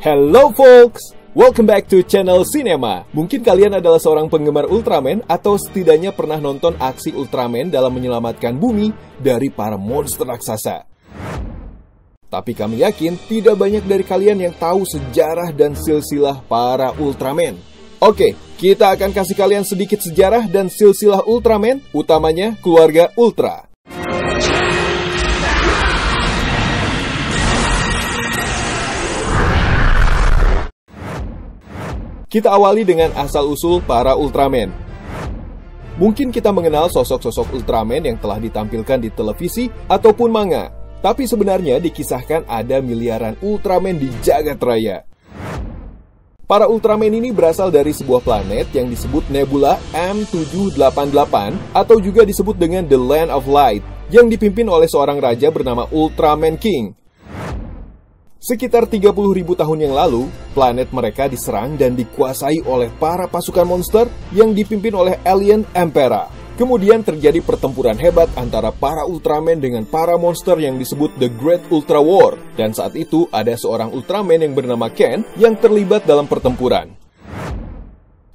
Hello folks, welcome back to channel Cinema. Mungkin kalian adalah seorang penggemar Ultraman atau setidaknya pernah nonton aksi Ultraman dalam menyelamatkan bumi dari para monster raksasa. Tapi kami yakin tidak banyak dari kalian yang tahu sejarah dan silsilah para Ultraman. Oke, kita akan kasih kalian sedikit sejarah dan silsilah Ultraman, utamanya keluarga Ultra. Kita awali dengan asal-usul para Ultraman. Mungkin kita mengenal sosok-sosok Ultraman yang telah ditampilkan di televisi ataupun manga, tapi sebenarnya dikisahkan ada miliaran Ultraman di jagat raya. Para Ultraman ini berasal dari sebuah planet yang disebut Nebula M788 atau juga disebut dengan The Land of Light, yang dipimpin oleh seorang raja bernama Ultraman King. Sekitar 30.000 tahun yang lalu, planet mereka diserang dan dikuasai oleh para pasukan monster yang dipimpin oleh alien Emperor. Kemudian terjadi pertempuran hebat antara para Ultraman dengan para monster yang disebut The Great Ultra War. Dan saat itu ada seorang Ultraman yang bernama Ken yang terlibat dalam pertempuran.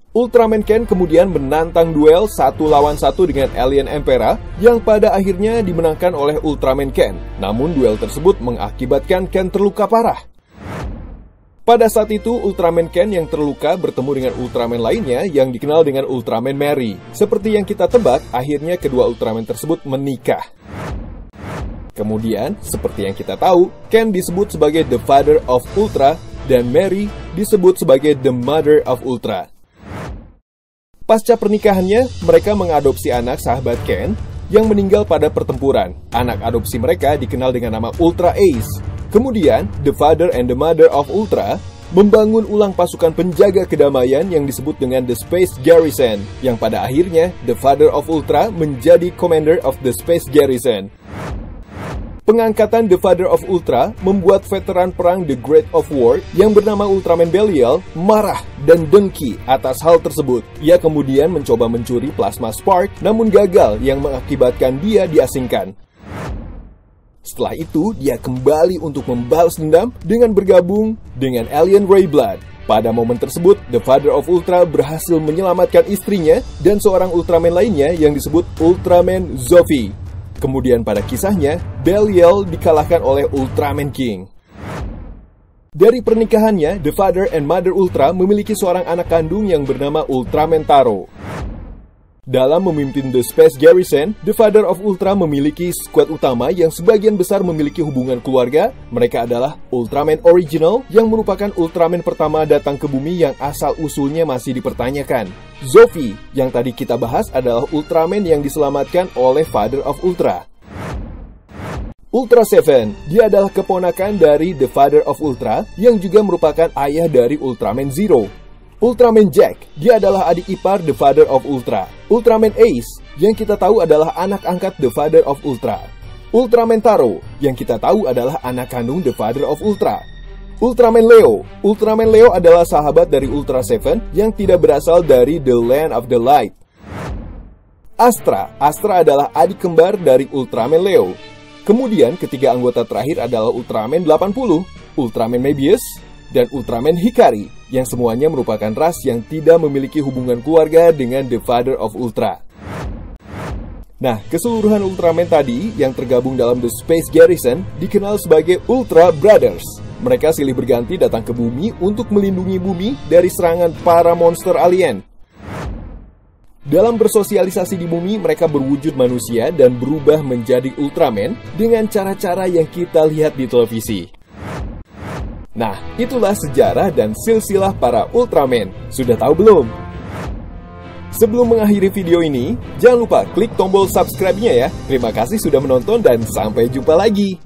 Ultraman Ken kemudian menantang duel 1 lawan 1 dengan alien Emperor yang pada akhirnya dimenangkan oleh Ultraman Ken. Namun duel tersebut mengakibatkan Ken terluka parah. Pada saat itu Ultraman Ken yang terluka bertemu dengan Ultraman lainnya yang dikenal dengan Ultraman Mary. Seperti yang kita tebak, akhirnya kedua Ultraman tersebut menikah. Kemudian, seperti yang kita tahu, Ken disebut sebagai The Father of Ultra dan Mary disebut sebagai The Mother of Ultra. Pasca pernikahannya, mereka mengadopsi anak sahabat Ken yang meninggal pada pertempuran. Anak adopsi mereka dikenal dengan nama Ultra Ace. Kemudian, The Father and the Mother of Ultra membangun ulang pasukan penjaga kedamaian yang disebut dengan The Space Garrison, yang pada akhirnya The Father of Ultra menjadi Commander of the Space Garrison. Pengangkatan The Father of Ultra membuat veteran perang The Great of War yang bernama Ultraman Belial marah dan dengki atas hal tersebut. Ia kemudian mencoba mencuri Plasma Spark, namun gagal yang mengakibatkan dia diasingkan. Setelah itu, dia kembali untuk membalas dendam dengan bergabung dengan alien Rayblood. Pada momen tersebut, The Father of Ultra berhasil menyelamatkan istrinya dan seorang Ultraman lainnya yang disebut Ultraman Zophie. Kemudian pada kisahnya, Belial dikalahkan oleh Ultraman King. Dari pernikahannya, The Father and Mother Ultra memiliki seorang anak kandung yang bernama Ultraman Taro. Dalam memimpin The Space Garrison, The Father of Ultra memiliki skuad utama yang sebagian besar memiliki hubungan keluarga. Mereka adalah Ultraman Original, yang merupakan Ultraman pertama datang ke bumi yang asal-usulnya masih dipertanyakan. Zophie, yang tadi kita bahas, adalah Ultraman yang diselamatkan oleh Father of Ultra. Ultra Seven, dia adalah keponakan dari The Father of Ultra, yang juga merupakan ayah dari Ultraman Zero. Ultraman Jack, dia adalah adik ipar The Father of Ultra. Ultraman Ace, yang kita tahu adalah anak angkat The Father of Ultra. Ultraman Taro, yang kita tahu adalah anak kandung The Father of Ultra. Ultraman Leo. Ultraman Leo adalah sahabat dari Ultra Seven yang tidak berasal dari The Land of the Light. Astra. Astra adalah adik kembar dari Ultraman Leo. Kemudian ketiga anggota terakhir adalah Ultraman 80, Ultraman Mebius, dan Ultraman Hikari, yang semuanya merupakan ras yang tidak memiliki hubungan keluarga dengan The Father of Ultra. Nah, keseluruhan Ultraman tadi yang tergabung dalam The Space Garrison dikenal sebagai Ultra Brothers. Mereka silih berganti datang ke bumi untuk melindungi bumi dari serangan para monster alien. Dalam bersosialisasi di bumi, mereka berwujud manusia dan berubah menjadi Ultraman dengan cara-cara yang kita lihat di televisi. Nah, itulah sejarah dan silsilah para Ultraman. Sudah tahu belum? Sebelum mengakhiri video ini, jangan lupa klik tombol subscribe-nya ya. Terima kasih sudah menonton dan sampai jumpa lagi.